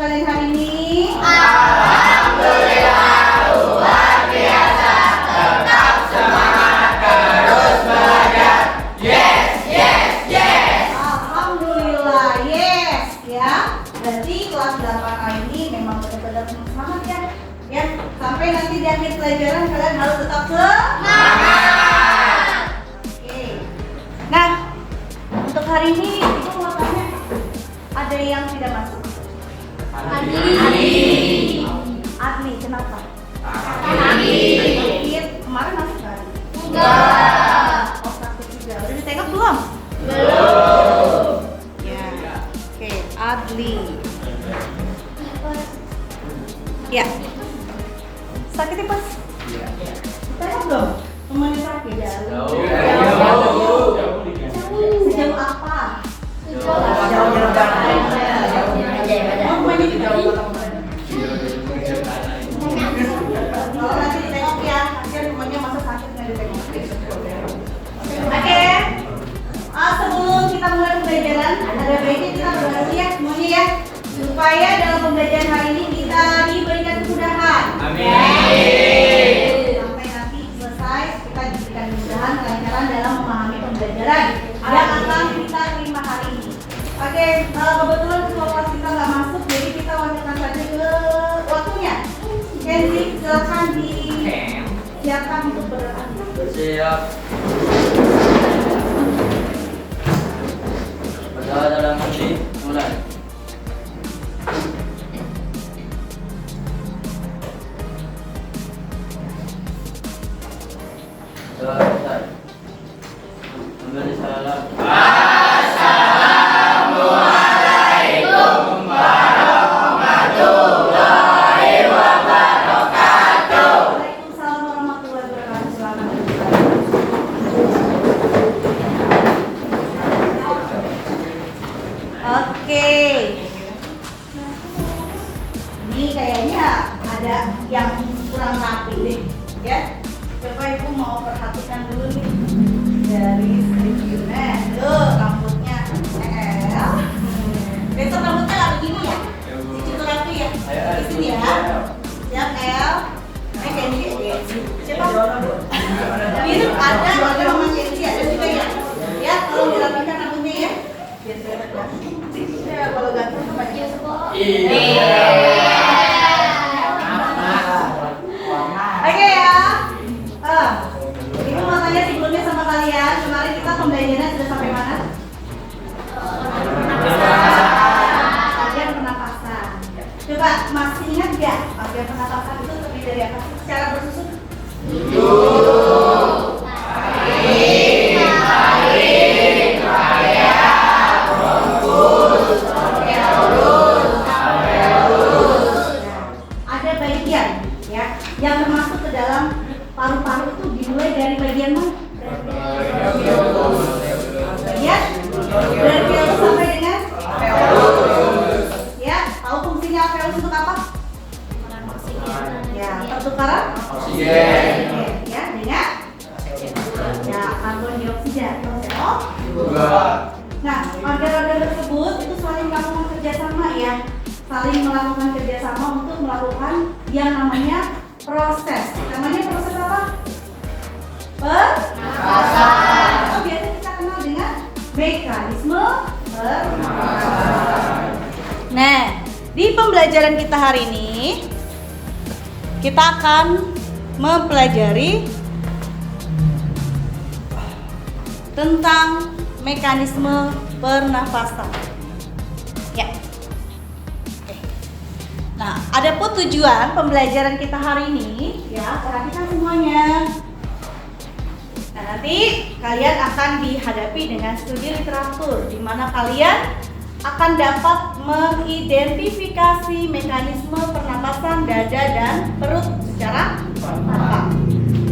kalian hari ini? Alhamdulillah, luar biasa. Tetap semangat, terus belajar. Yes, yes, yes. Alhamdulillah, yes. Ya, berarti kelas 8 hari ini memang benar-benar semangat ya. Ya, sampai nanti di akhir pelajaran kalian harus tetap semangat. Oke. Nah, untuk hari ini itu makanya ada yang tidak masuk. Adli, kenapa? Kemarin masuk kan? Enggak. Oh, sakit juga. Udah ditengok belum? Belum. Ya. Oke, Adli. Ya. Sakitnya pas? Ditengok belum? Temannya sakit ya? Sejauh apa? Kalau nanti ditengok ya, nanti rumahnya masa sakit nggak ditengok. Oke. Sebelum kita mulai pembelajaran, ada baiknya kita berdoa ya semuanya ya, supaya dalam pembelajaran hari ini kita diberikan kemudahan. Amin. Sampai nanti selesai kita diberikan kemudahan kelancaran dalam memahami pembelajaran yang akan kita terima hari ini. Oke, kebetulan ketua kelas kita nggak masuk, jadi kita lanjutkan saja ke waktunya. Kenzi, silakan disiapkan untuk berdoa. Siap. Berdoa dalam hati, mulai. Doa besar. Memberi salam. Assalamualaikum warahmatullahi wabarakatuh. Waalaikumsalam warahmatullahi wabarakatuh. Selamat Oke. Ini kayaknya ada yang kurang rapi deh, ya. Coba ibu mau perhatikan dulu nih dari reviewnya. Tuh rambutnya besok rambutnya nggak begini ya? Cucu rapi ya? Di sini ya. Siap El. Kenzi. Siapa? Ini ada Mama Kenzi ada juga ya. Ya, tolong dirapikan rambutnya ya. Biar kelihatan ganteng. Ya, kalau ganteng tuh bajunya semua. Oke ya. Ibu mau tanya sebelumnya sama kalian, kemarin kita pembelajaran sudah sampai mana? Bagian pernapasan. Coba masih ingat nggak bagian pernapasan itu terdiri dari apa? Secara bersusun? Ada bagian ya yang termasuk ke dalam paru-paru itu dimulai dari bagian mana? Bagian bronkiolus sampai dengan alveolus. Ya, tahu fungsinya alveolus untuk apa? Ya, pertukaran Oksigen. ya dengan ya karbon dioksida. Nah, organ-organ tersebut itu saling melakukan kerjasama ya, saling melakukan kerjasama untuk melakukan yang namanya proses. Namanya proses apa? Pernapasan. Atau biasa kita kenal dengan mekanisme pernapasan. Nah, di pembelajaran kita hari ini kita akan mempelajari tentang mekanisme pernafasan. Ya. Oke. Nah, adapun tujuan pembelajaran kita hari ini, ya perhatikan semuanya. Nah, nanti kalian akan dihadapi dengan studi literatur, di mana kalian akan dapat mengidentifikasi mekanisme pernapasan dada dan perut secara lengkap.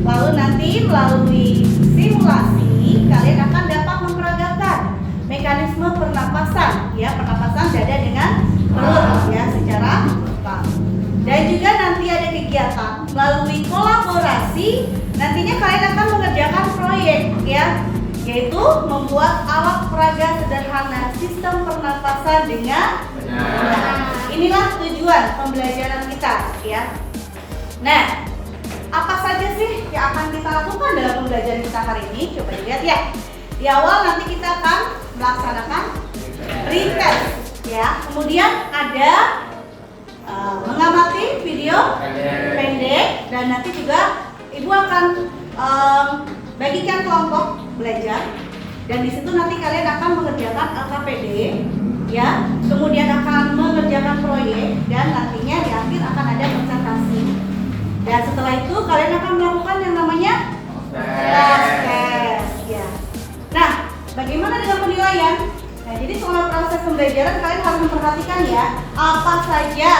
Lalu nanti melalui simulasi kalian akan dapat memperagakan mekanisme pernapasan, ya pernapasan dada dengan perut ya secara lengkap. Dan juga nanti ada kegiatan melalui kolaborasi. Nantinya kalian akan mengerjakan proyek ya. yaitu membuat alat peraga sederhana sistem pernapasan dengan benar. Inilah tujuan pembelajaran kita, ya. Nah, apa saja sih yang akan kita lakukan dalam pembelajaran kita hari ini? Coba dilihat ya. Di awal nanti kita akan melaksanakan pretest, ya. Kemudian ada mengamati video pendek, dan nanti juga ibu akan bagikan kelompok belajar, dan di situ nanti kalian akan mengerjakan LKPD, ya. Kemudian akan mengerjakan proyek, dan nantinya di akhir akan ada presentasi. Dan setelah itu kalian akan melakukan yang namanya tes, ya. Nah, bagaimana dengan penilaian? Nah, jadi selama proses pembelajaran kalian harus memperhatikan ya, apa saja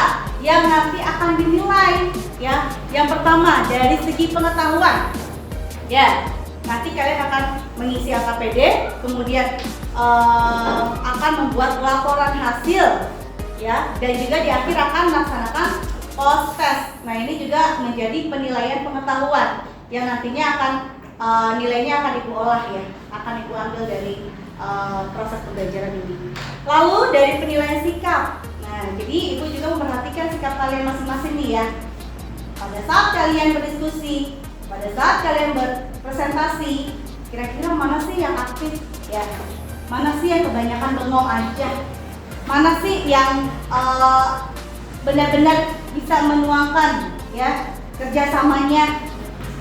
yang nanti akan dinilai, ya. Yang pertama dari segi pengetahuan, ya. Nanti kalian akan mengisi LKPD, kemudian akan membuat laporan hasil, ya. Dan juga di akhir akan melaksanakan post test. Nah, ini juga menjadi penilaian pengetahuan yang nantinya akan nilainya akan ibu olah, ya, akan ibu ambil dari proses pembelajaran ini. Lalu dari penilaian sikap. Nah, jadi ibu juga memperhatikan sikap kalian masing-masing nih, ya. Pada saat kalian berdiskusi, pada saat kalian berpresentasi, kira-kira mana sih yang aktif, ya? Mana sih yang kebanyakan bengong aja? Mana sih yang benar-benar bisa menuangkan, ya, kerjasamanya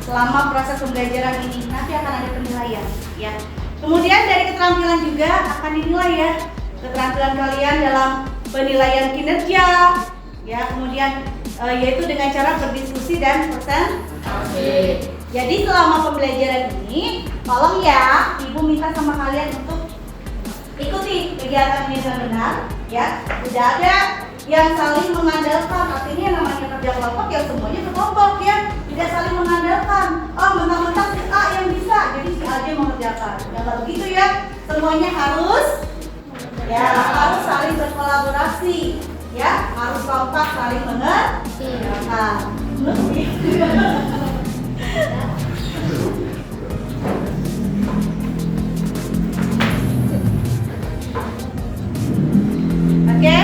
selama proses pembelajaran ini? Nanti akan ada penilaian, ya. Kemudian dari keterampilan juga akan dinilai, ya, keterampilan kalian dalam penilaian kinerja, ya. Kemudian yaitu dengan cara berdiskusi dan presentasi. Jadi selama pembelajaran ini, tolong ya, ibu minta sama kalian untuk ikuti kegiatan ini dengan benar, ya. Tidak ada yang saling mengandalkan. Artinya yang namanya kerja kelompok ya semuanya berkelompok, ya. Tidak saling mengandalkan. Oh, mentang-mentang si A yang bisa, jadi si A aja mengerjakan. Ya nggak begitu, ya. Semuanya harus, ya, harus saling berkolaborasi, ya. Harus kompak, saling mengerjakan. Oke,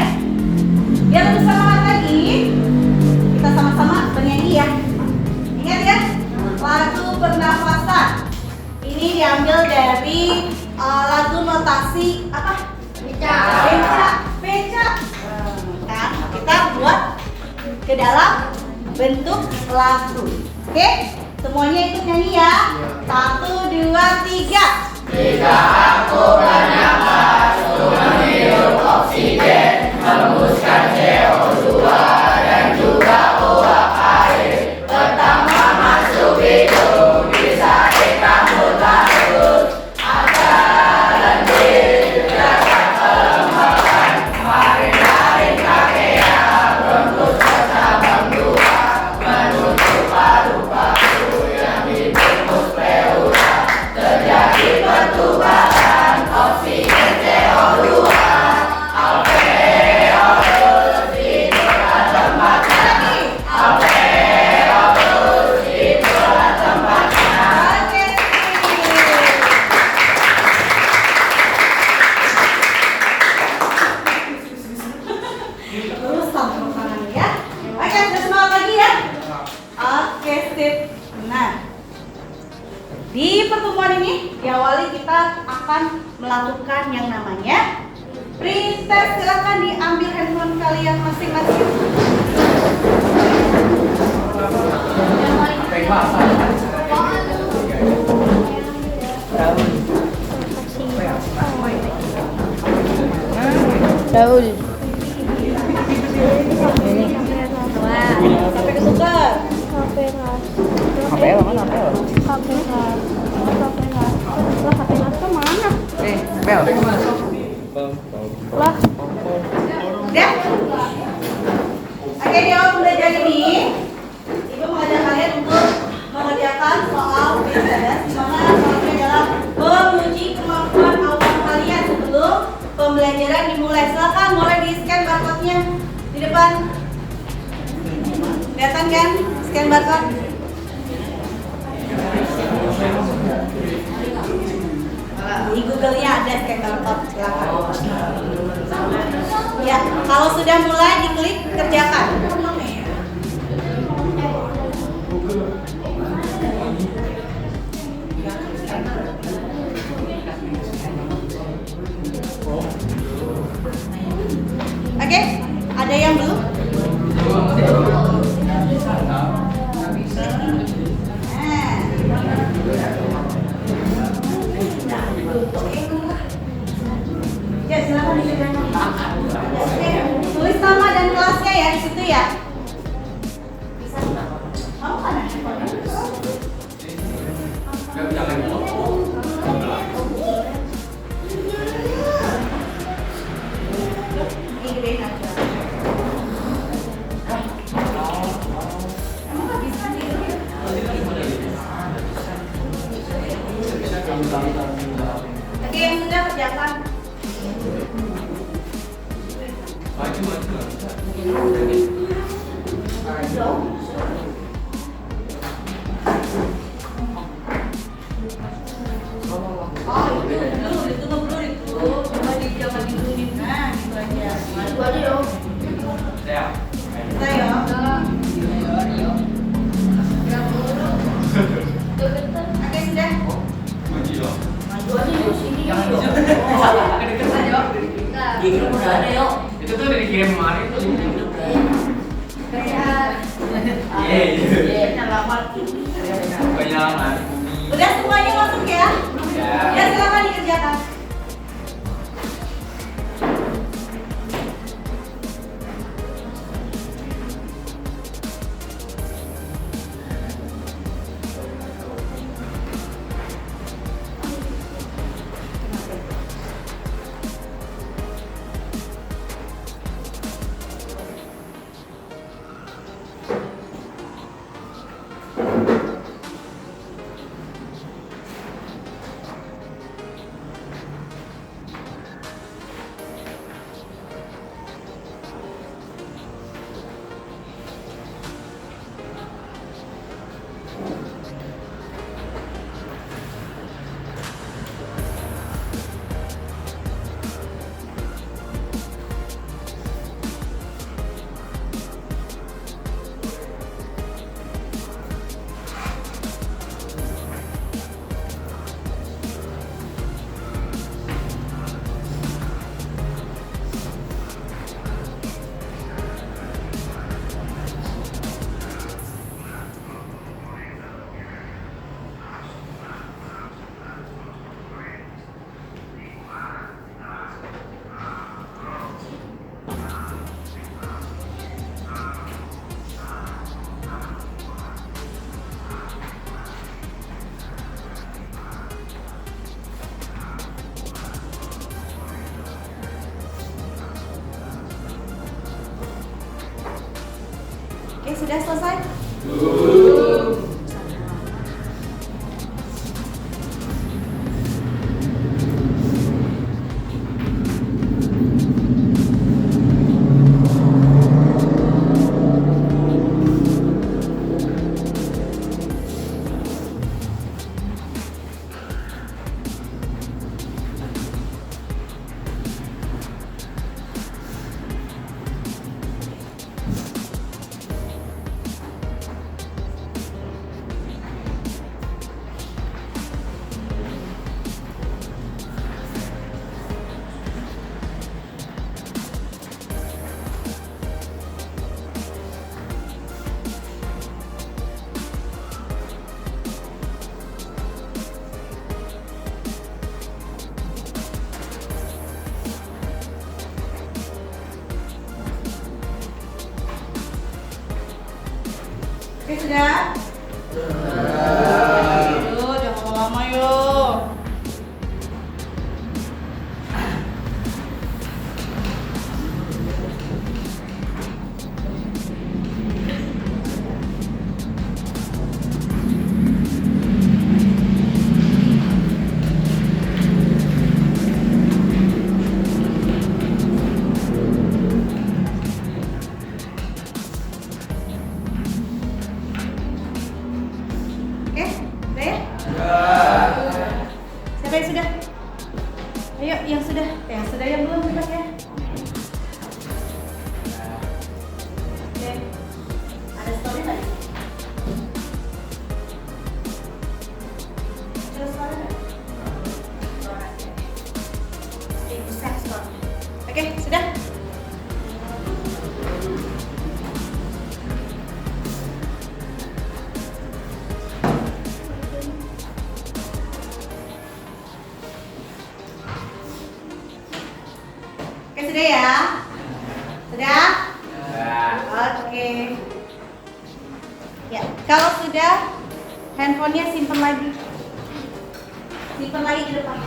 biar lebih semangat lagi, kita sama-sama bernyanyi, ya. Ingat, ya, lagu pernafasan ini diambil dari lagu notasi apa? Beca. Nah, kita buat ke dalam bentuk lagu. Oke, semuanya ikut nyanyi, ya. 1, 2, 3. Jika aku bernafas untuk menghirup oksigen, hembuskan CO2 dan juga uap air. Pertama masuk hidung, bisa kita mulut, agar lendir, rasa kelembapan. Mari kakek rembus bercabang dua, menutup paru-paru yang dibungkus pleura. Terjadi pertukaran oksigen CO2. Alveolus itulah tempatnya. Alveolus itulah tempatnya. Terus tepuk tangannya, ya. Oke, sudah semangat lagi, ya. Oke, sip. Nah, di pertemuan ini diawali kita akan melakukan yang namanya pretest. Silakan diambil handphone kalian masing-masing. Raul. Sampai ketukar. HP mana? HP kemana? Bel. Lah. Udah? Oke, di awal pembelajaran ini ibu mengajak kalian untuk mengerjakan soal pretest, di mana soalnya adalah menguji kemampuan awal kalian sebelum pembelajaran dimulai. Silakan mulai di scan barcode-nya di depan. Kelihatan kan? Scan barcode. Di Google-nya ada scanner code, silakan. Ya, kalau sudah mulai diklik kerjakan. Oke, ada yang belum? Ya, silakan dikerjakan. Tulis nama dan kelasnya ya di situ ya. Kamu kan gedein aja. Emang nggak bisa nih? Oke, yang sudah kerjakan. Oh, itu nggak itu. Coba jangan diturunin. Nah, gitu aja. Itu aja yo. Kita yo. Oke, sudah. Maju aja yo sini. Dikirim udah ada yuk. Itu tuh udah dikirim kemarin tuh. Iya. Penyelamat. Udah semuanya masuk ya? Ya, silakan dikerjakan. Oke, sudah selesai? Oke, sudah? Yuk, jangan lama-lama yuk. Oke, sudah. Oke, sudah ya? Sudah? Oke. Ya, kalau sudah, handphonenya simpan lagi. Simpan lagi di depan.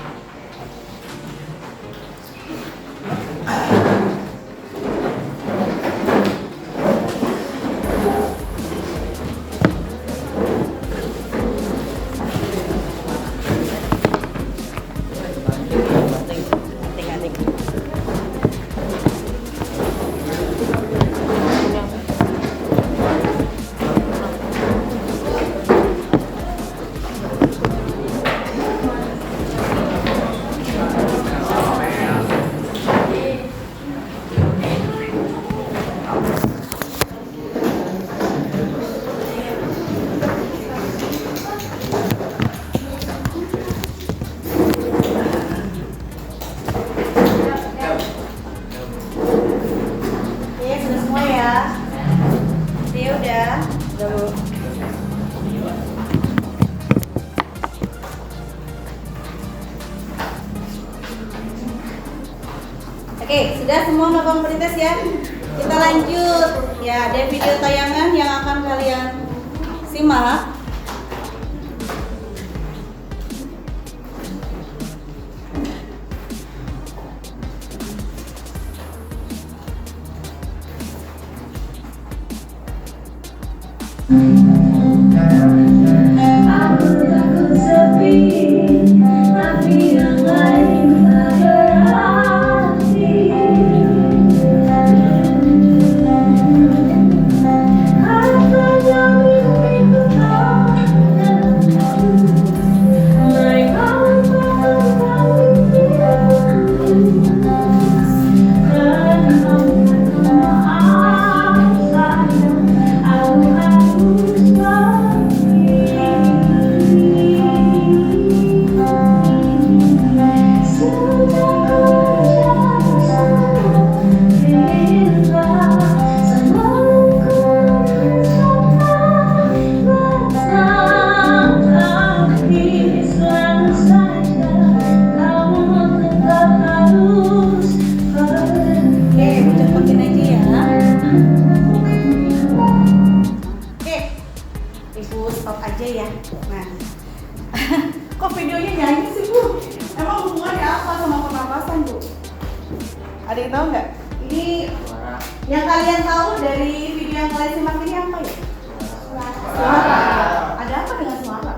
Oke, sudah semua melakukan pretest ya? Kita lanjut. Ya, ada video tayangan yang akan kalian simak. Kok videonya nyanyi sih Bu? Emang hubungannya apa sama pernapasan Bu? Ada yang tahu nggak? Ini yang kalian tahu dari video yang kalian simak ini apa ya? Suara. Ada apa dengan suara?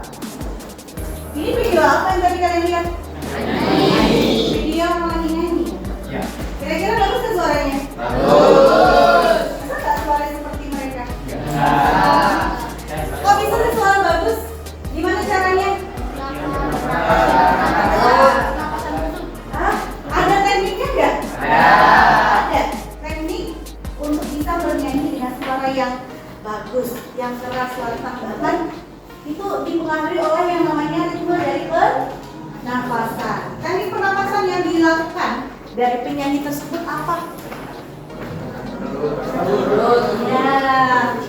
Ini video apa yang tadi kalian lihat? Video orang lagi nyanyi. Kira-kira bagus kan suaranya? Bagus. Bisa nggak suaranya seperti mereka? Kok bisa sih suara bagus? Gimana caranya? Ada tekniknya nggak? Ada teknik untuk bisa bernyanyi dengan suara yang bagus, yang keras, suara tambahan itu dipengaruhi oleh yang namanya ritme dari pernapasan. Teknik pernapasan yang dilakukan dari penyanyi tersebut apa? Ya,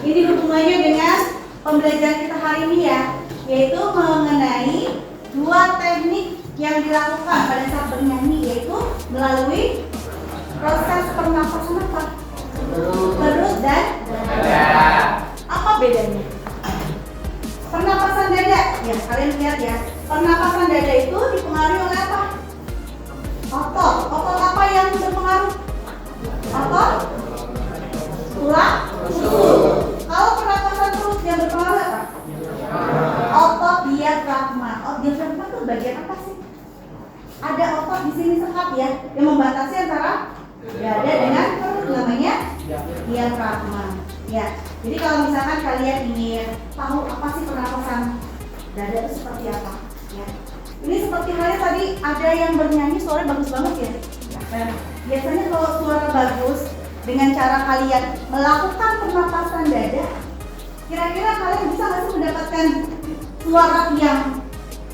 ini hubungannya dengan pembelajaran kita hari ini ya, yaitu mengenai dua teknik yang dilakukan pada saat bernyanyi, yaitu melalui proses pernapasan apa? Perut dan dada. Apa bedanya? Pernapasan dada, ya kalian lihat ya. Pernapasan dada itu dipengaruhi oleh apa? Otot. Otot apa yang berpengaruh? Otot tulang rusuk. Kalau pernapasan perut yang berpengaruh apa? Otot diafragma. Oh, diafragma itu bagian apa sih? Ada otot di sini sekat ya, yang membatasi antara dada dengan perut, namanya diafragma. Ya, jadi kalau misalkan kalian ingin tahu apa sih pernapasan dada itu seperti apa, ya. Ini seperti halnya tadi ada yang bernyanyi suaranya bagus banget ya. Dan biasanya kalau suara bagus dengan cara kalian melakukan pernapasan dada, kira-kira kalian bisa nggak sih mendapatkan suara yang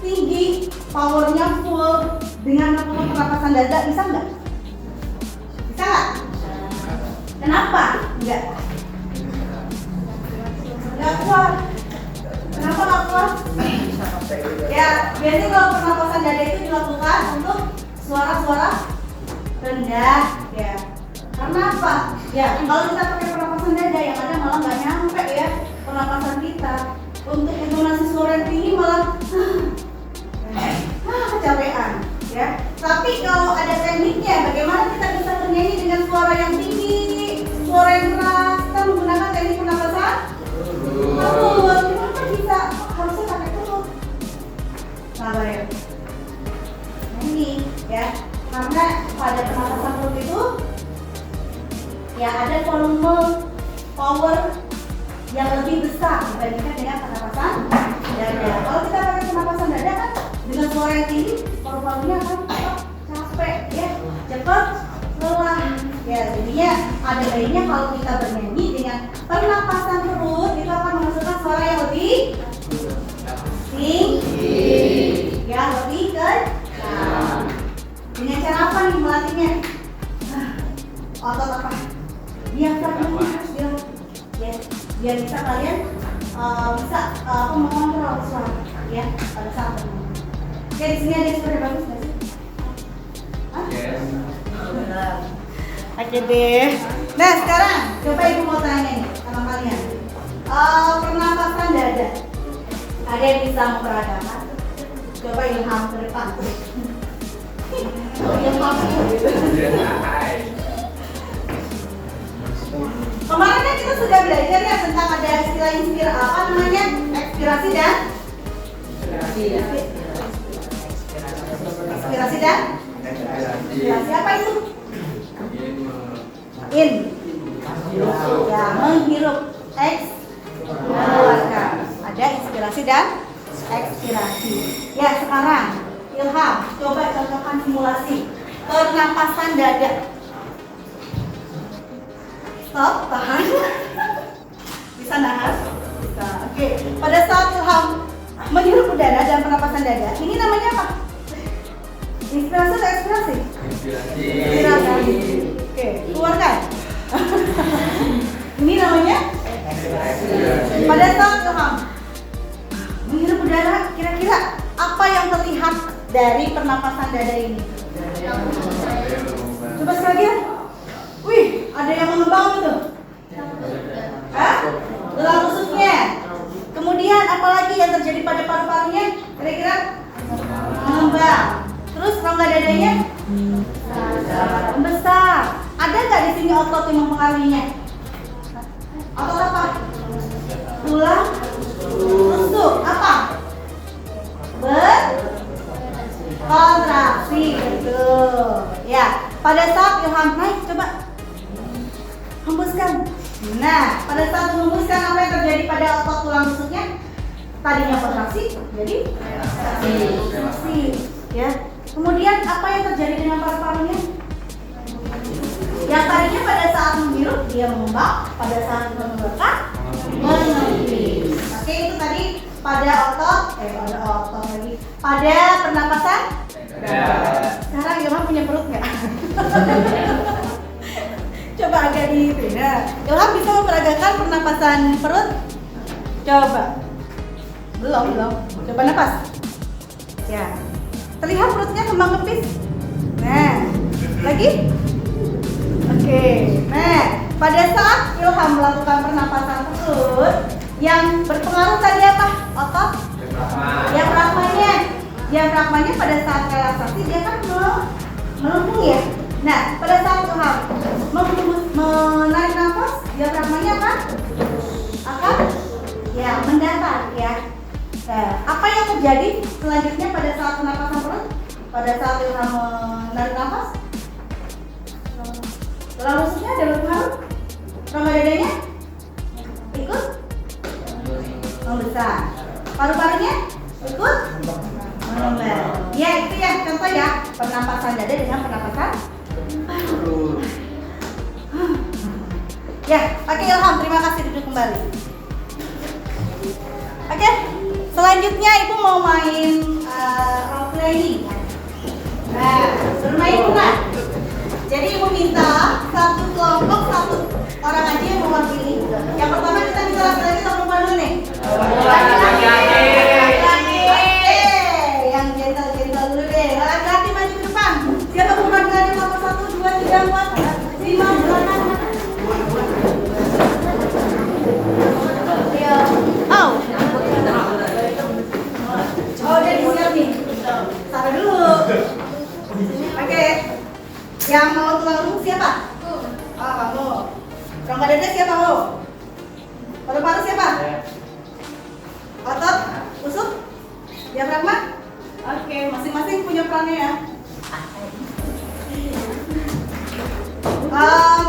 tinggi, powernya full dengan melakukan pernapasan dada, bisa nggak? Kenapa? Enggak kuat. Kenapa nggak kuat? Ya, biasanya kalau pernapasan dada itu dilakukan untuk suara-suara rendah, ya. Karena apa? Ya, kalau kita pakai pernapasan dada yang ada malah nggak nyampe ya pernapasan kita. Untuk intonasi suara yang tinggi malah kecapean, ya. Tapi kalau ada tekniknya, bagaimana kita bisa bernyanyi dengan suara yang tinggi, suara yang keras? Kita menggunakan teknik pernapasan perut. Kenapa bisa? Harusnya pakai perut. Sabar ya. Nah ini ya, karena pada pernapasan perut itu ya ada volume power yang lebih besar dibandingkan dengan pernapasan dada. Kalau kita pakai pernapasan dada kan dengan suara yang tinggi, paru-parunya akan capek ya, cepat lelah. Ya, jadinya ada baiknya kalau kita bernyanyi dengan pernapasan perut itu akan menghasilkan suara yang lebih tinggi, ya lebih kencang. Dengan cara apa nih melatihnya? Otot apa? Diafragma harus dilatih, ya, biar bisa kalian bisa mengontrol suara, ya pada saat bernyanyi. Oke, di sini ada yang suara bagus nggak sih? Yes. Oke deh. Nah sekarang coba ibu mau tanya nih sama kalian. Pernapasan dada. Ada yang bisa memperagakan? Coba Ilham ke depan. Ilham gitu. Kemarin kan kita sudah belajar ya tentang ada istilah apa namanya? Ekspirasi dan ekspirasi dan ekspirasi apa itu? In, ya menghirup, mengeluarkan. Ada inspirasi dan ekspirasi. Ya sekarang Ilham, coba contohkan simulasi pernapasan dada. Stop, tahan. Bisa nahan? Bisa. Oke. Pada saat Ilham menghirup udara dan pernapasan dada, ini namanya apa? Inspirasi atau ekspirasi? Inspirasi. Oke, keluarkan. Ini namanya ekspirasi. Pada saat Ilham menghirup udara, kira-kira apa yang terlihat dari pernapasan dada ini? Coba sekali lagi ya. Wih, ada yang mengembang itu. Tulang rusuknya. Kemudian apalagi yang terjadi pada paru-parunya? Kira-kira mengembang. Terus rongga dadanya membesar. Ada nggak di sini otot yang mempengaruhinya? Otot apa? Tulang rusuk. Apa? Berkontraksi. Betul. Ya. Pada saat Ilham naik, coba hembuskan. Nah, pada saat menghembuskan apa yang terjadi pada otot tulang rusuknya? Tadinya kontraksi, jadi kontraksi. Ya. Kemudian apa yang terjadi dengan paru-parunya? Yang tadinya pada saat menghirup dia mengembang, pada saat mengeluarkan menepis. Oke, itu tadi pada otot lagi. Pada pernapasan. Sekarang Ilham punya perut nggak? Coba agak di beda. Ilham bisa memperagakan pernapasan perut? Coba. Belum. Coba napas. Ya. Terlihat perutnya kembang kempis. Nah, lagi? Oke. Nah, pada saat Ilham melakukan pernapasan perut, yang berpengaruh tadi apa? Otot? Diafragmanya pada saat relaksasi dia kan melengkung ya. Nah, pada saat Ilham menarik nafas, diafragmanya akan ya mendatar ya. Nah, apa yang terjadi selanjutnya pada saat pernapasan perut? Pada saat Ilham menarik nafas, tulang rusuknya ada berpengaruh. Rongga dadanya ikut membesar. Paru-parunya ikut mengembang. Ya itu ya contoh ya pernapasan dada dengan pernapasan perut. Ya, oke Ilham, terima kasih, duduk kembali. Oke, selanjutnya ibu mau main role playing. Nah, bermain pula. Jadi ibu minta satu kelompok satu orang aja yang mewakili. Yang pertama kita bisa laki-laki atau perempuan dulu nih? Laki-laki. Laki-laki. Oke, yang gentle dulu deh. Laki-laki maju ke depan. Siapa perempuan berani nomor 1, 2, 3, 4, 5, silakan. Oh. Oh, udah disiap nih. Taruh dulu. Oke. Yang mau tulang rusuk siapa? Oh, kamu. Rongga dada siapa mau? Paru-paru siapa? Otot, usuk, diafragma. Oke, masing-masing punya perannya ya.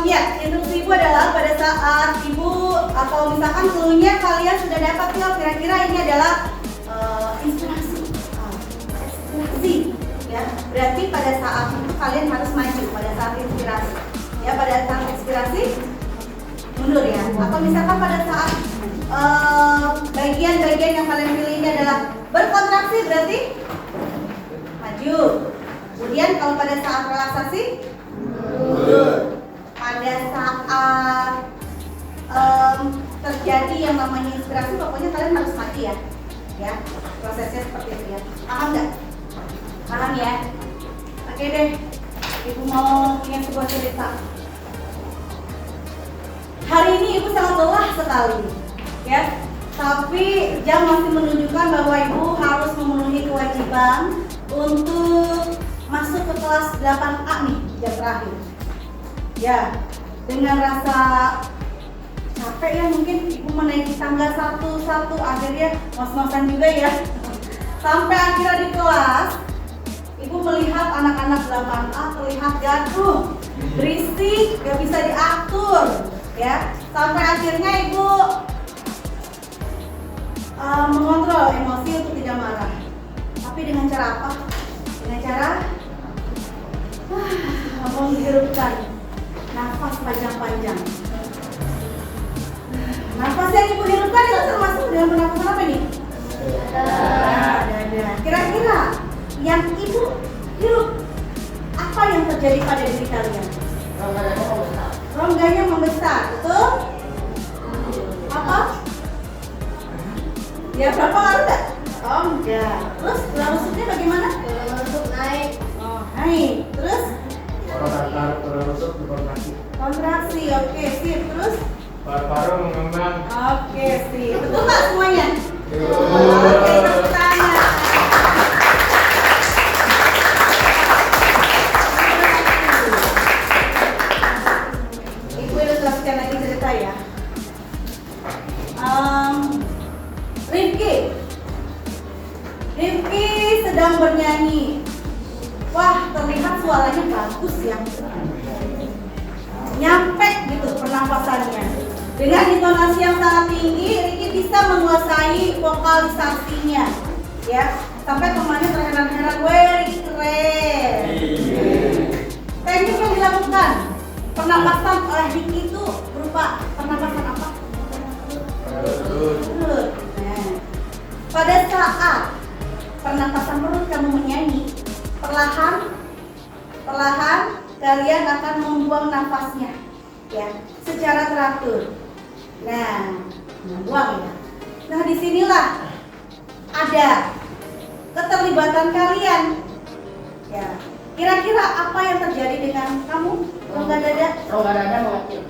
Ya, instruksi ibu adalah pada saat ibu atau misalkan cluenya kalian sudah dapat ya, kira-kira ini adalah inspirasi. Inspirasi, ya. Berarti pada saat itu kalian harus maju pada saat inspirasi. Ya, pada saat inspirasi mundur ya. Atau misalkan pada saat bagian-bagian yang kalian pilih ini adalah berkontraksi berarti maju. Kemudian kalau pada saat relaksasi mundur. Pada saat terjadi yang namanya inspirasi, pokoknya kalian harus maju ya. Ya, prosesnya seperti itu ya. Paham nggak? Paham ya? Oke deh, ibu mau punya sebuah cerita. Hari ini ibu sangat lelah sekali, ya. Tapi jam masih menunjukkan bahwa ibu harus memenuhi kewajiban untuk masuk ke kelas 8A nih, jam terakhir. Ya, dengan rasa capek ya mungkin ibu menaiki tangga satu-satu, akhirnya ngos-ngosan juga ya. Sampai akhirnya di kelas, ibu melihat anak-anak 8A terlihat gaduh, berisik, gak bisa diatur, ya. Sampai akhirnya ibu mengontrol emosi untuk tidak marah. Tapi dengan cara apa? Dengan cara menghirupkan nafas panjang-panjang. Nafas yang ibu hirupkan itu termasuk dengan pernafasan apa nih? Dada. Kira-kira yang ibu hirup, apa yang terjadi pada diri kalian? Rongganya membesar, betul? Apa? Ya berapa ngaruh gak? Oh enggak. Terus tulang rusuknya bagaimana? Tulang rusuk naik. Oh naik. Terus? Kontraksi, oke sip. Terus? Paru-paru mengembang. Oke sip. Betul nggak semuanya? Oke, tepuk tangan. Ibu ilustrasikan lagi cerita ya. Rifki sedang bernyanyi. Wah, terlihat suaranya bagus ya. Nyampe gitu pernapasannya. Dengan intonasi yang sangat tinggi, Rifki bisa menguasai vokalisasinya. Ya, sampai temannya terheran-heran, "Weh, Rifki keren." Teknik yang dilakukan pernapasan oleh Rifki itu berupa pernapasan apa? Perut. Nah, pada saat pernapasan perut kamu menyanyi, perlahan kalian akan membuang nafasnya, ya, secara teratur. Nah, membuang ya. Nah, disinilah ada keterlibatan kalian. Ya, kira-kira apa yang terjadi dengan kamu? Rongga dada? Rongga dada mengecil.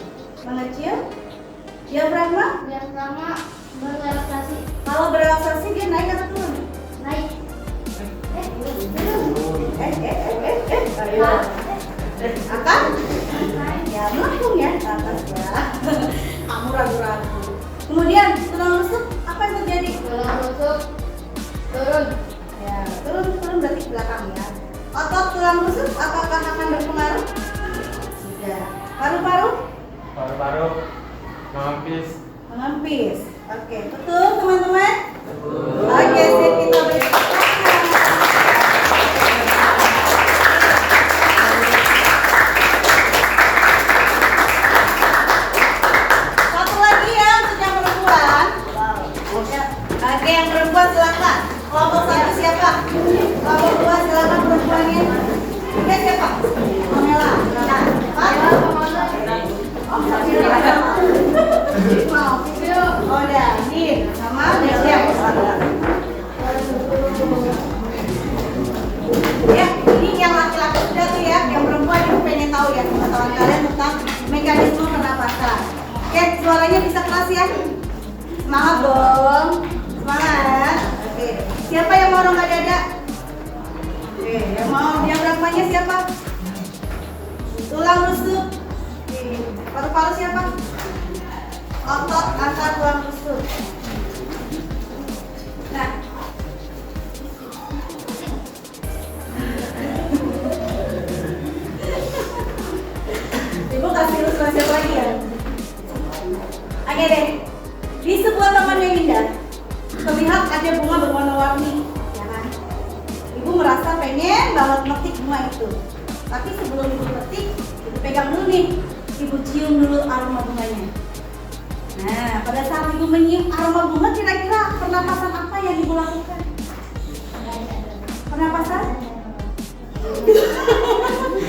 Mengecil? Diafragma? Diafragma berrelaksasi. Kalau berrelaksasi dia naik atau turun? Naik. Ayo. Akan? Ya, melengkung ya ke atas ya. Kamu ragu-ragu. Kemudian tulang rusuk apa yang terjadi? Tulang rusuk turun. Ya, turun berarti ke belakang ya. Otot tulang rusuk apakah akan berpengaruh? Tidak. Paru-paru? Paru-paru mengempis. Mengempis. Oke, betul teman-teman? Betul. Oke, sip, kita beri tepuk tangan. Satu lagi ya untuk yang perempuan. Oke, yang perempuan silakan. Kelompok satu siapa? Kelompok dua silakan perempuannya. Tiga siapa? Pamela. Nah, Pak. Oh, Oke, suaranya bisa keras ya. Semangat dong. Semangat. Oke. Siapa yang mau rongga dada? Oke, yang mau diafragmanya siapa? Tulang rusuk. Oke. Paru-paru siapa? Otot angkat tulang rusuk. Nah. Ibu kasih ilustrasi lagi ya. Oke deh. Di sebuah taman yang indah, terlihat ada bunga berwarna-warni, ya kan? Ibu merasa pengen banget metik bunga itu. Tapi sebelum ibu petik, ibu pegang dulu nih. Ibu cium dulu aroma bunganya. Nah, pada saat ibu menyium aroma bunga, kira-kira pernapasan apa yang ibu lakukan? Pernapasan?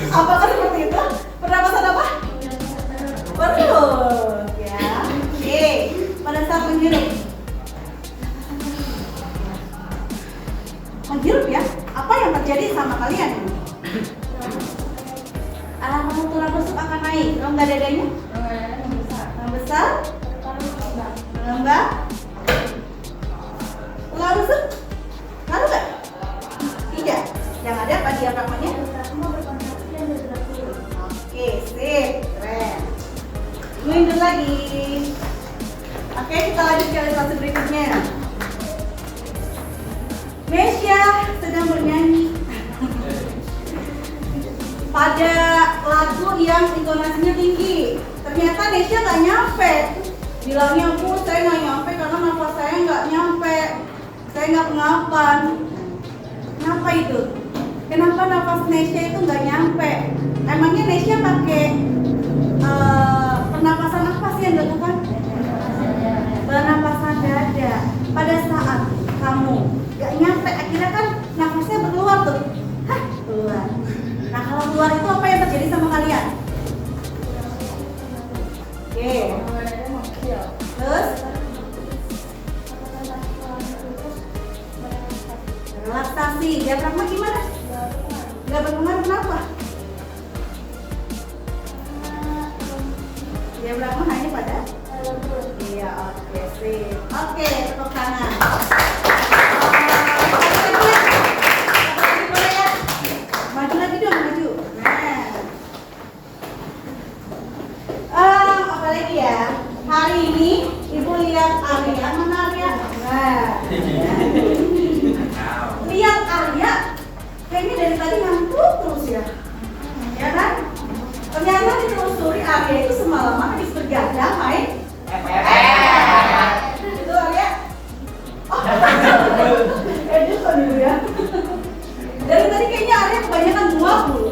Apakah seperti itu? Pernapasan apa? Perut, ya. Oke. Pada saat menghirup, ya, apa yang terjadi sama kalian? Tulang rusuk akan naik, rongga dadanya membesar, mengembang, tulang rusuk ngaruh nggak? Tidak. Yang ada apa diafragmanya? Oke, sip, keren. Mundur lagi. Oke, kita lanjut ke ilustrasi berikutnya. Nesya sedang bernyanyi pada lagu yang intonasinya tinggi. Ternyata Nesya nggak nyampe. Bilangnya, Bu, saya nggak nyampe karena nafas saya nggak nyampe. Saya nggak pengapan. Kenapa itu? Kenapa nafas Nesya itu nggak nyampe? Emangnya Nesya pakai pernapasan apa sih yang dilakukan? Pernapasan dada. Pada saat kamu gak nyampe, akhirnya kan nafasnya berkeluar tuh. Hah, keluar. Nah, kalau keluar itu apa yang terjadi sama kalian? Oke. Terus relaksasi. Diafragma gimana? Gak berpengaruh, kenapa? Diafragma hanya pada iya, oke, sip. Oke, tepuk tangan. Maju lagi dong, maju. Nah, apa lagi ya? Hari ini ibu lihat Arya, mana Arya? Nah, lihat Arya, kayaknya dari tadi ngantuk terus ya, ya kan? Ternyata ditelusuri Arya itu semalaman habis bergadang main. Itu Arya. Edit kok dulu ya. Dari tadi kayaknya Arya kebanyakan buah dulu.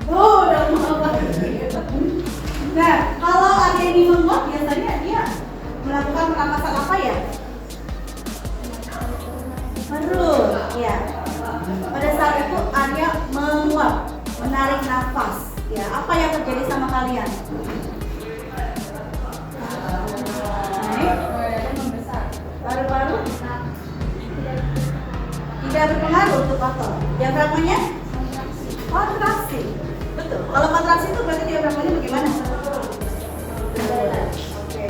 Udah mau lagi. Nah, kalau Arya ini menguap, biasanya dia melakukan pernapasan apa ya? Perut, ya. Pada saat itu Arya menguap, menarik nafas. Ya, apa yang terjadi sama kalian? Paru-paru tidak berpengaruh untuk otot. Diafragmanya kontraksi. Betul. Kalau kontraksi itu berarti diafragmanya bagaimana? Oke.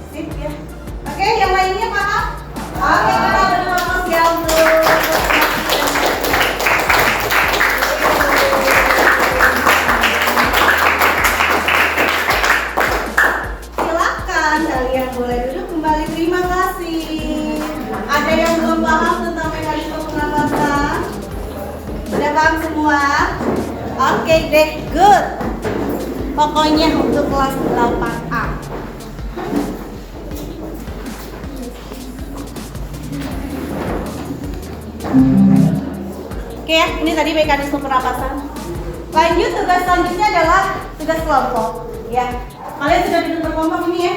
Sip ya. Oke, yang lainnya paham? Oke, kita beri fokus ya untuk silakan kalian boleh duduk kembali. Terima kasih. Ada yang belum paham tentang mekanisme pernapasan? Sudah paham semua? Oke deh, good. Pokoknya untuk kelas 8A. Oke ya, ini tadi mekanisme pernapasan. Lanjut, tugas selanjutnya adalah tugas kelompok. Ya, kalian sudah duduk berkelompok ini ya?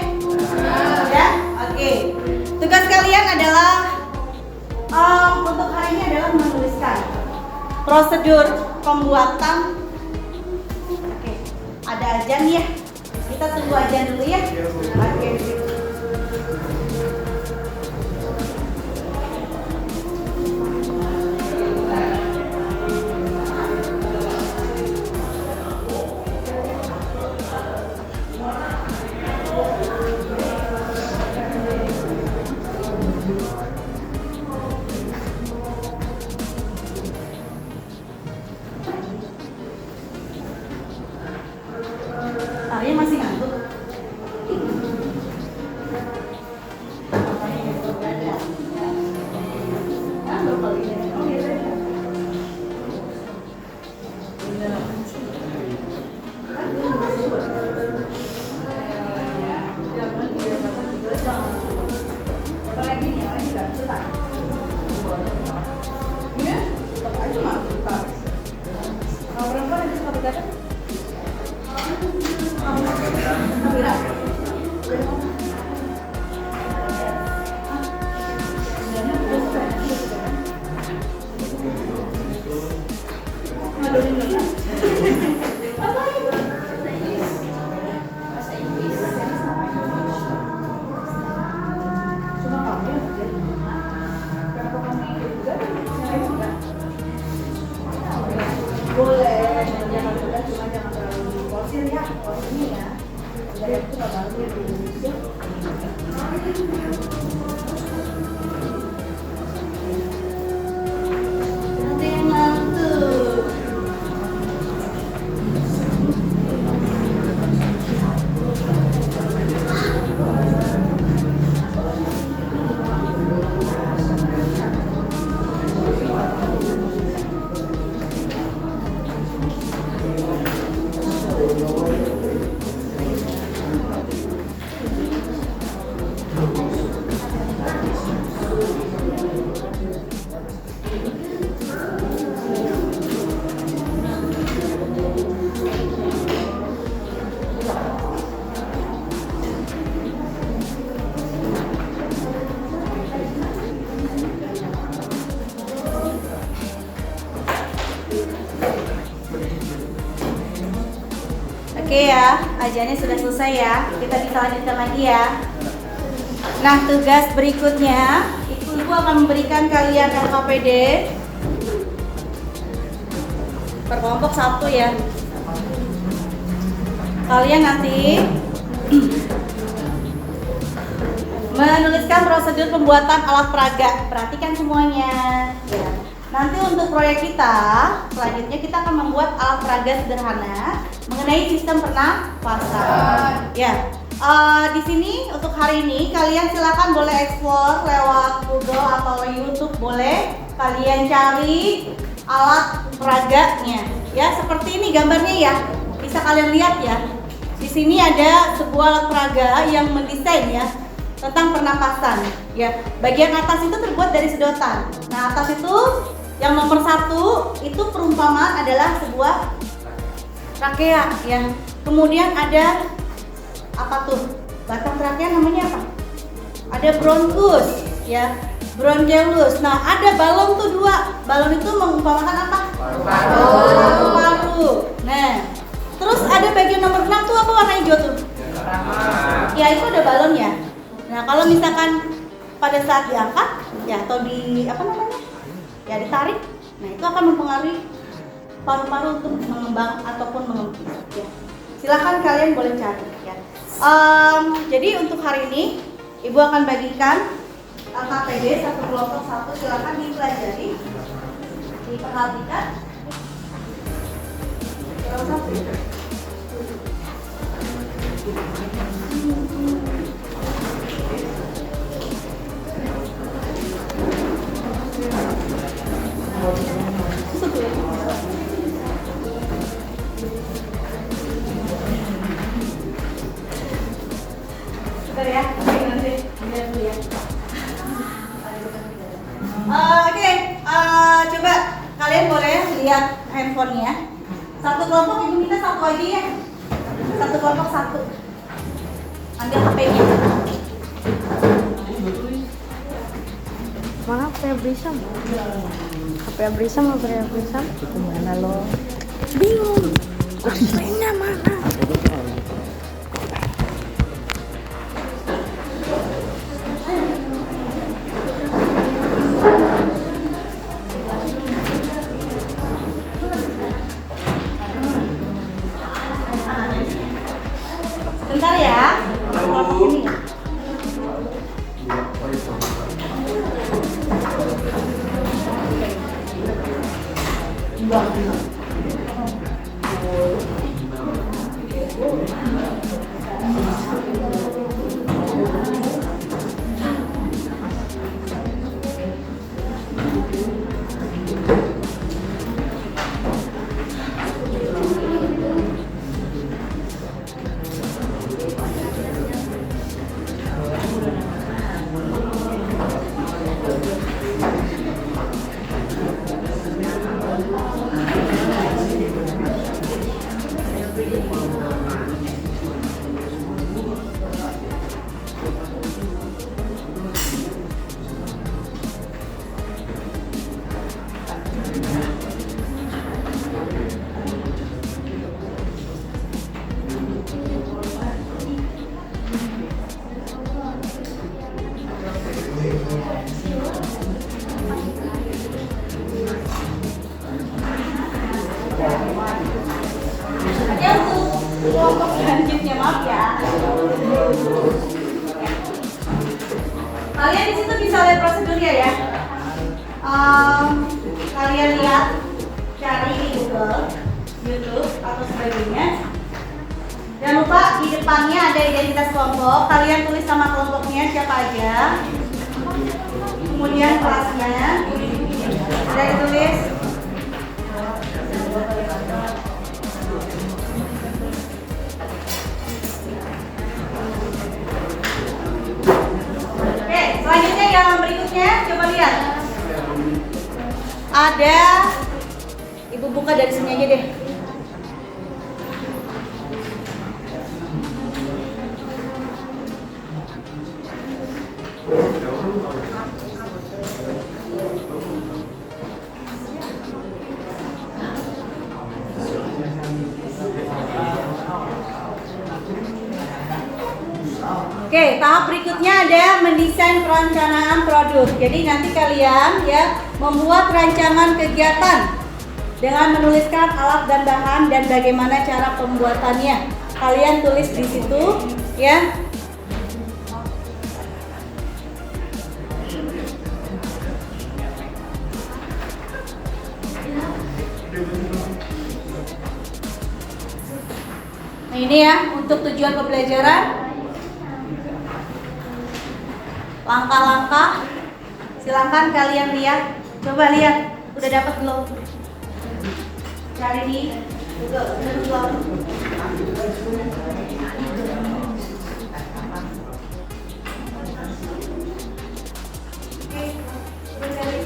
Ya, oke. Tugas kalian adalah untuk hari ini adalah menuliskan prosedur pembuatan. Oke, ada ajan ya. Kita tunggu ajan dulu ya. Oke. Arya masih ngantuk. Boleh, jangan mudah, cuma jangan terlalu diporsir ya, porsinya ya. Biar itu nggak banget di Indonesia. Nanti ngantuk. Oke ya, ajarnya sudah selesai ya. Kita bisa lanjutkan lagi ya. Nah, tugas berikutnya, Ibu akan memberikan kalian LKPD per kelompok 1 ya. Kalian nanti menuliskan prosedur pembuatan alat peraga. Perhatikan semuanya. Ya. Nanti untuk proyek kita, selanjutnya kita akan membuat alat peraga sederhana mengenai sistem pernapasan. Ya, di sini untuk hari ini kalian silakan boleh explore lewat Google atau YouTube, boleh kalian cari alat peraganya. Ya, seperti ini gambarnya ya. Bisa kalian lihat ya. Di sini ada sebuah alat peraga yang mendesain ya tentang pernapasan. Ya, bagian atas itu terbuat dari sedotan. Nah, atas itu yang nomor 1 itu perumpamaan adalah sebuah trakea ya. Kemudian ada apa tuh? Batang trakea namanya apa? Ada bronkus ya, bronchus. Nah, ada balon tuh 2. Balon itu mengumpamakan apa? Paru-paru. Nah, terus ada bagian nomor 6 tuh apa warna hijau tuh? Ya, itu ada balon ya. Nah, kalau misalkan pada saat diangkat ya atau di apa namanya? Ya ditarik, nah itu akan mempengaruhi paru-paru untuk mengembang ataupun mengempis ya. Silakan kalian boleh cari ya. Jadi untuk hari ini Ibu akan bagikan LKPD 1 kelompok 1, silakan dipelajari, diperhatikan. Kelompok 1. Bentar ya, nanti lihat dulu ya. Oke, coba kalian boleh lihat handphonenya. 1 kelompok Ibu minta 1 aja ya. 1 kelompok 1. Ambil HP-nya. Mana Febrisam? HP Febrisam apa Febrisam? Itu mana lo? Bingung. HP-nya mana? Bentar ya. Kelompok ini. kelompok selanjutnya, maaf ya. Kalian di situ bisa lihat prosedurnya ya. Kalian lihat, cari di Google, YouTube atau sebagainya. Jangan lupa di depannya ada identitas kelompok. Kalian tulis nama kelompoknya siapa aja. Kemudian kelasnya sudah ditulis. Oke, selanjutnya yang berikutnya coba lihat. Ada, ibu buka dari sini aja deh. Oke, tahap berikutnya ada mendesain perencanaan produk. Jadi nanti kalian ya membuat rancangan kegiatan dengan menuliskan alat dan bahan dan bagaimana cara pembuatannya. Kalian tulis di situ ya. Nah, ini ya untuk tujuan pembelajaran. Langkah-langkah, silakan kalian lihat. Coba lihat, udah dapat belum? Cari di Google, udah belum? Oke, udah cari.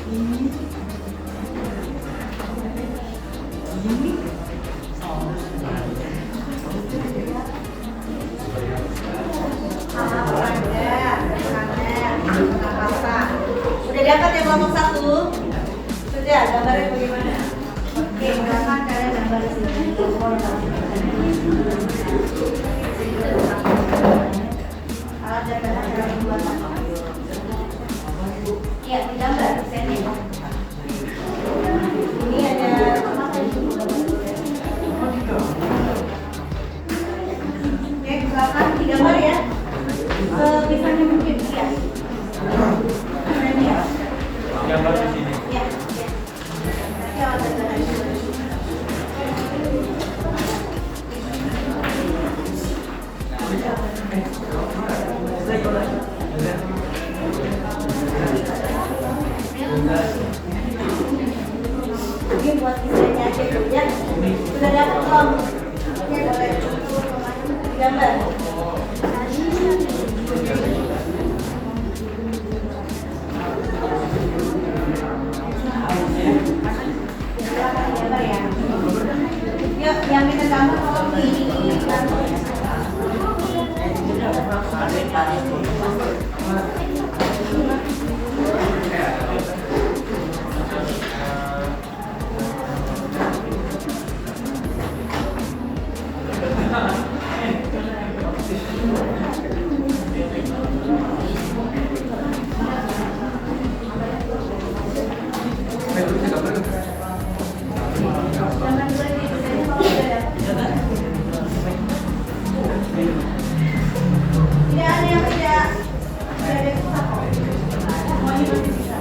Udah dapat ya kelompok 1? Sudah, gambarnya bagaimana? Oke, silakan kalian gambar di sini. Alat dan bahan cara pembuatan. Iya, digambar di sini. Ini ada oke, silakan digambar ya. Sebisanya mungkin ya. Gambar di sini. Ya, ya. Ya, ini buat desainnya aja dulu ya. Sudah dapat belum? Oke, boleh. Gambar. Yuk, yang kita gambar kalau ini tidak ada yang tidak ada susah kok. Semuanya masih bisa.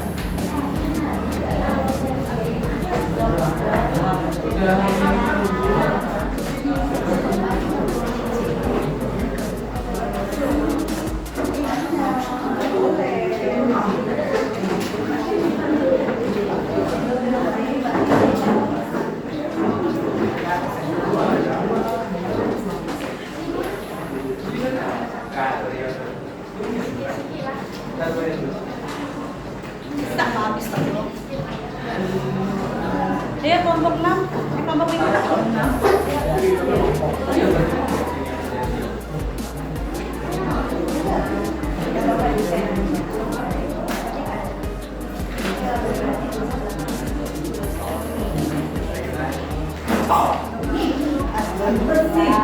Bisa habis terus. Dia kelompok 6, kelompok 5. Bersih.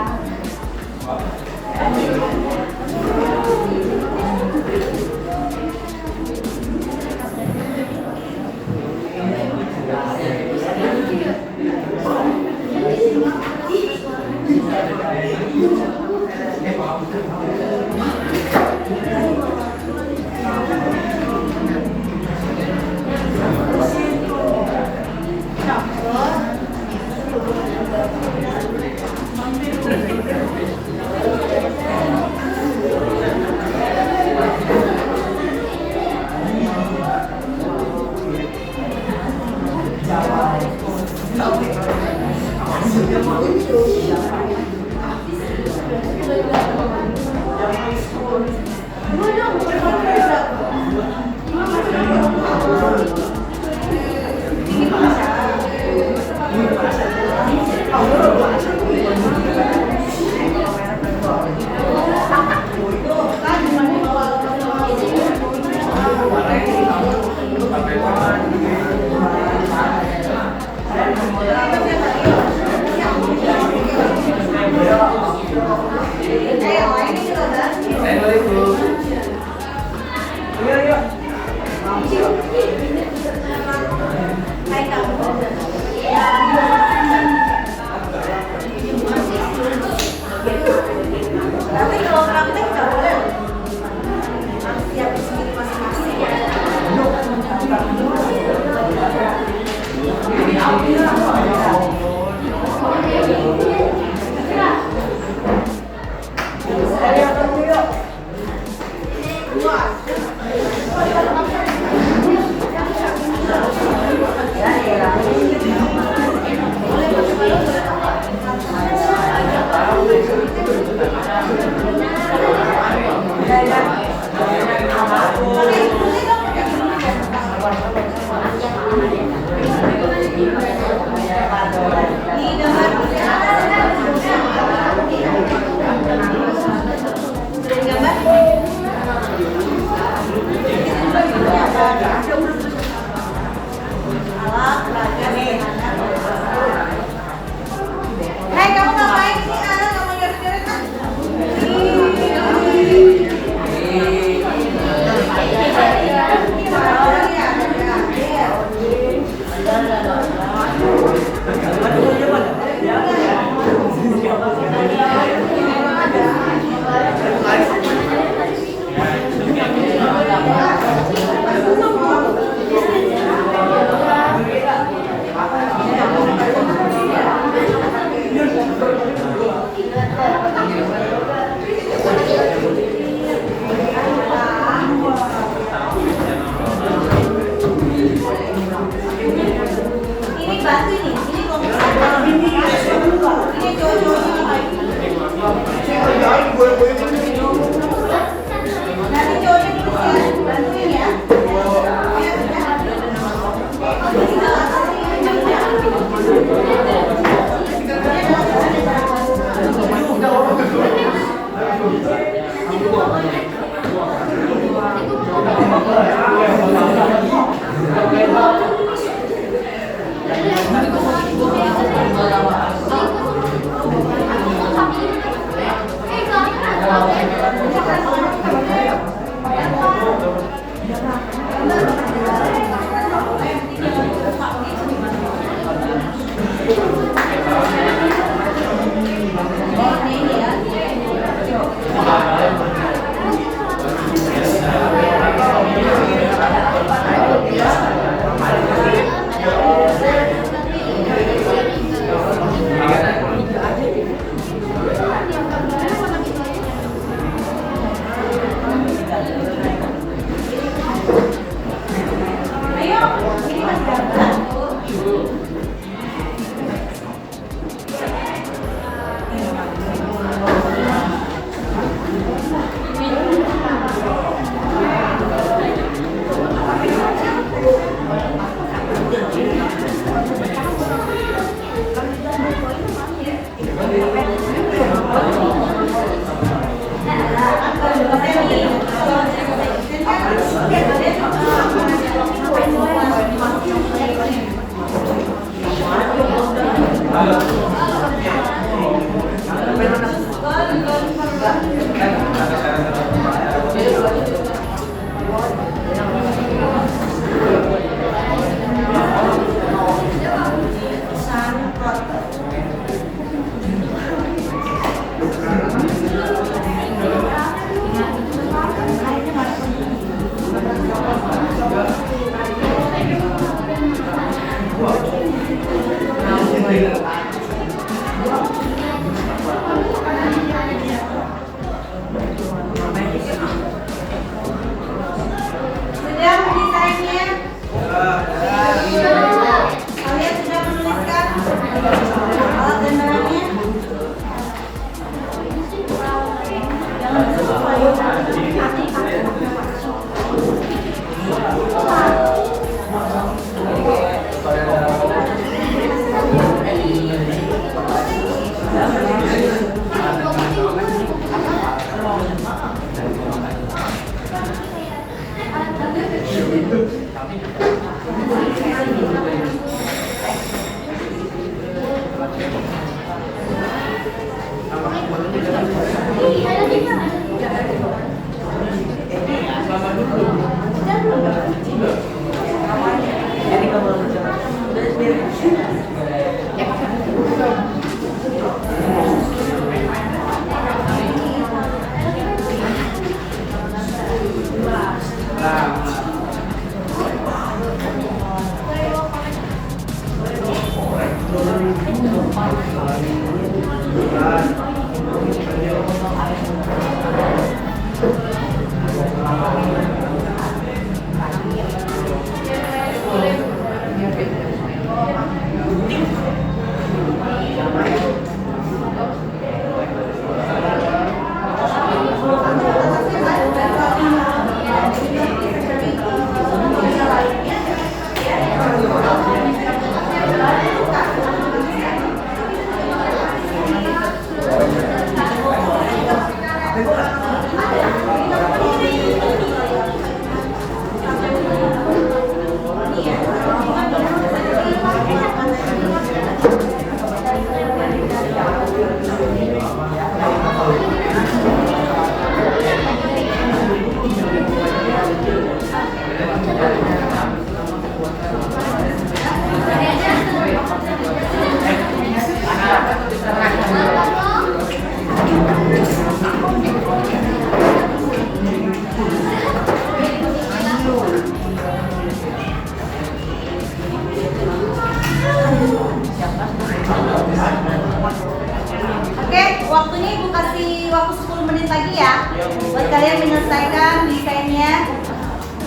Oke, waktunya Ibu kasih waktu 10 menit lagi ya buat kalian menyelesaikan desainnya.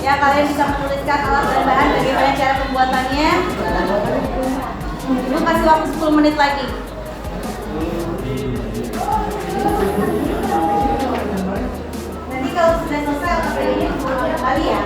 Ya, kalian bisa menuliskan alat dan bahan bagaimana cara pembuatannya. Ibu kasih waktu 10 menit lagi. Nanti kalau sudah selesai otak ini kembali ya.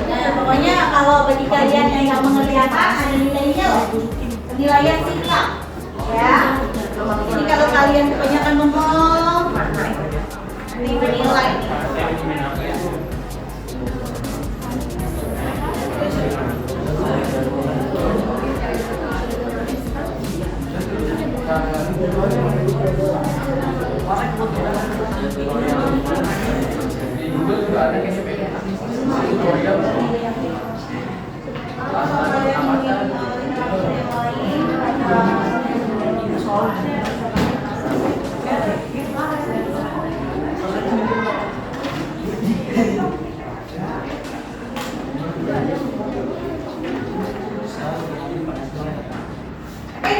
Nah, pokoknya kalau bagi kalian yang nggak mengerti apa, ada nilainya loh. Penilaian sikap, ya. Jadi kalau kalian kebanyakan ngomong, nanti bernilai.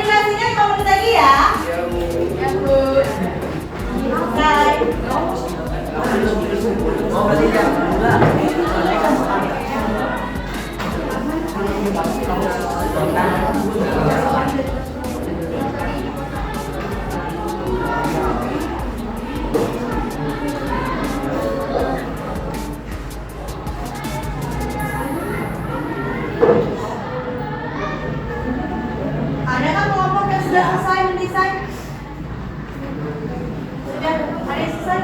Durasinya 5 menit lagi ya. Ada kan kelompok yang sudah selesai mendesain? Sudah, ada yang selesai?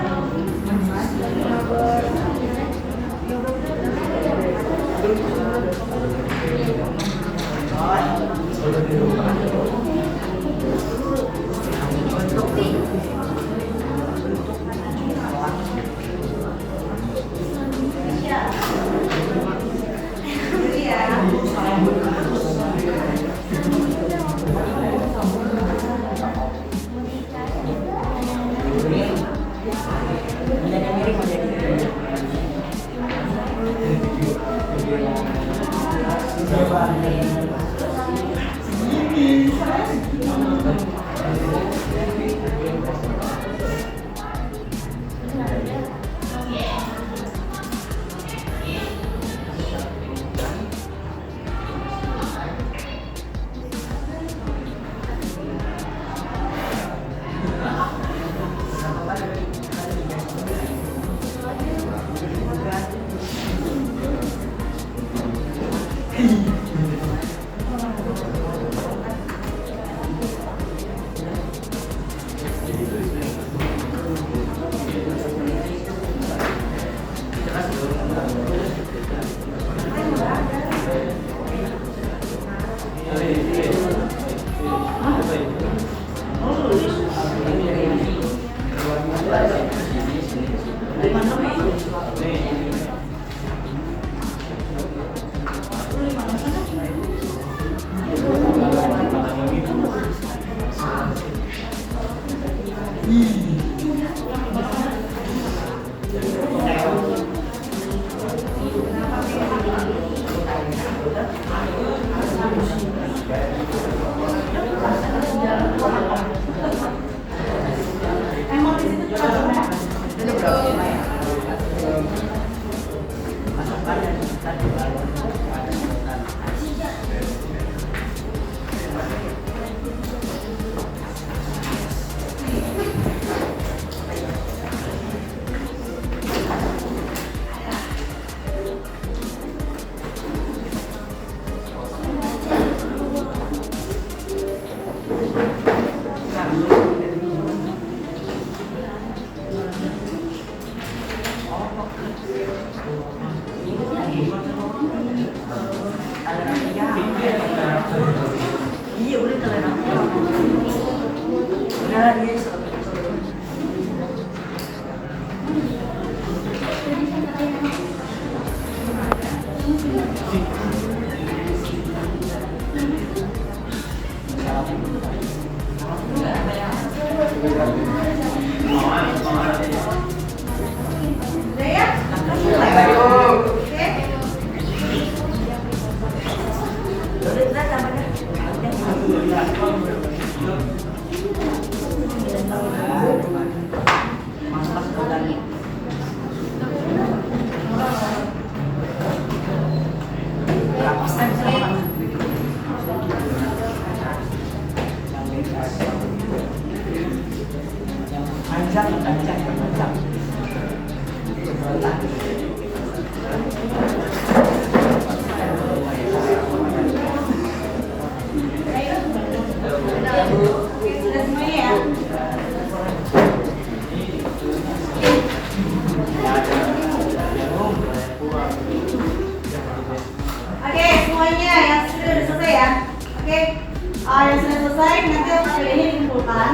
Yang sudah selesai nanti hasil ini dikumpulkan.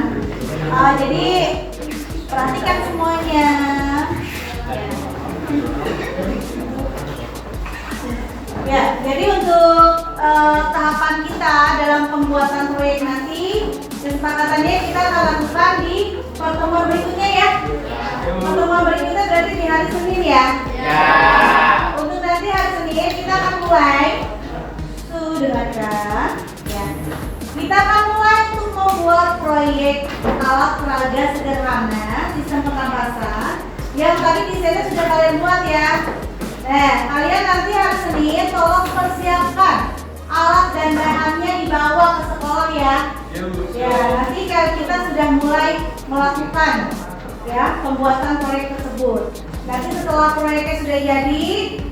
Jadi perhatikan semuanya. Ya, jadi untuk tahapan kita dalam pembuatan proyek nanti, kesepakatannya kita akan lakukan di pertemuan berikutnya ya. Pertemuan berikutnya berarti di hari Senin ya. Untuk nanti hari Senin kita akan mulai. Dengarkan. Ya. Kita akan mulai untuk membuat proyek alat peraga sederhana sistem pernapasan yang tadi desainnya sudah kalian buat ya. Kalian nanti hari Senin tolong persiapkan alat dan bahannya dibawa ke sekolah ya. Ya, nanti kita sudah mulai melakukan ya pembuatan proyek tersebut. Nanti setelah proyeknya sudah jadi,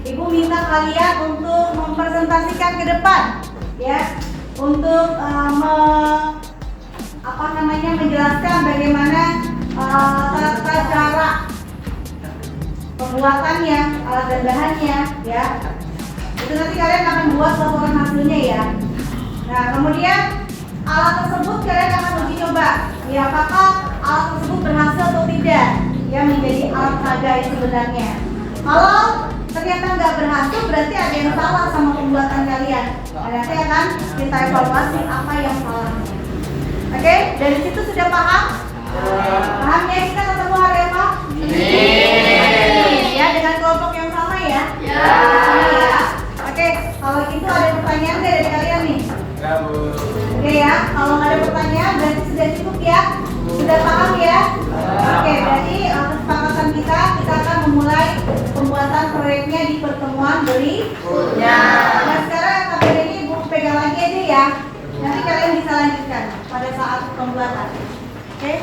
Ibu minta kalian untuk mempresentasikan ke depan ya, untuk menjelaskan bagaimana tata cara pembuatannya, alat dan bahannya ya. Itu nanti kalian akan buat laporan hasilnya ya. Nah, kemudian alat tersebut kalian akan uji coba ya, apakah alat tersebut berhasil atau tidak ya menjadi alat peraga yang sebenarnya. Kalau ternyata nggak berhasil, berarti ada yang salah sama pembuatan kalian. Nah, nanti akan kita evaluasi apa yang salahnya. Oke, dari situ sudah paham? Paham ya, kita ketemu hari apa? Ya, dengan kelompok yang sama ya. Ya. pertemuan berikutnya. Nah sekarang KBD ini Ibu pegang lagi aja ya. Nanti kalian bisa lanjutkan pada saat pembuatan. Oke?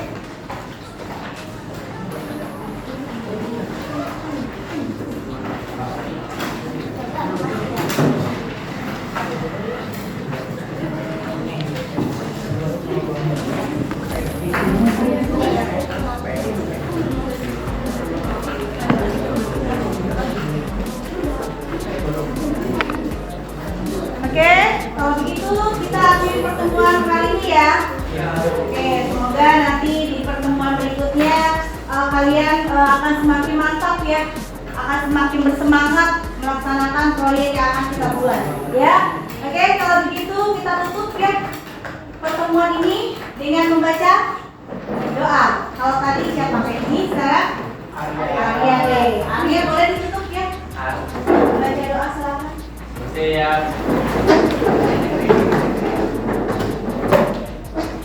Oke, kalau begitu kita akhiri pertemuan kali ini ya. Oke, semoga nanti di pertemuan berikutnya kalian akan semakin mantap ya, akan semakin bersemangat melaksanakan proyek yang akan kita buat ya. Oke, kalau begitu kita tutup ya pertemuan ini dengan membaca doa. Kalau tadi siapa ini sekarang? Arya deh. Arya boleh ditutup ya. Baca doa silakan. Siap.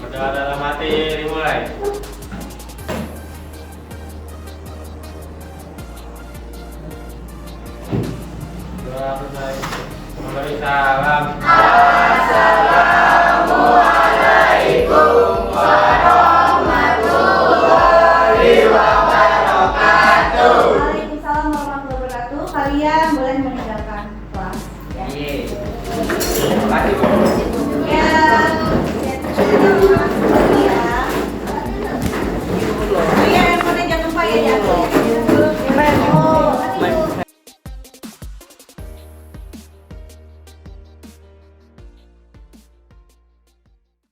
Berdoa dalam hati dimulai. Doa selesai. Memberi salam. Waalaikumsalam warahmatullahi wabarakatuh. Kalian boleh meninggalkan kelas. Ya. Terima kasih, Bu. Ya.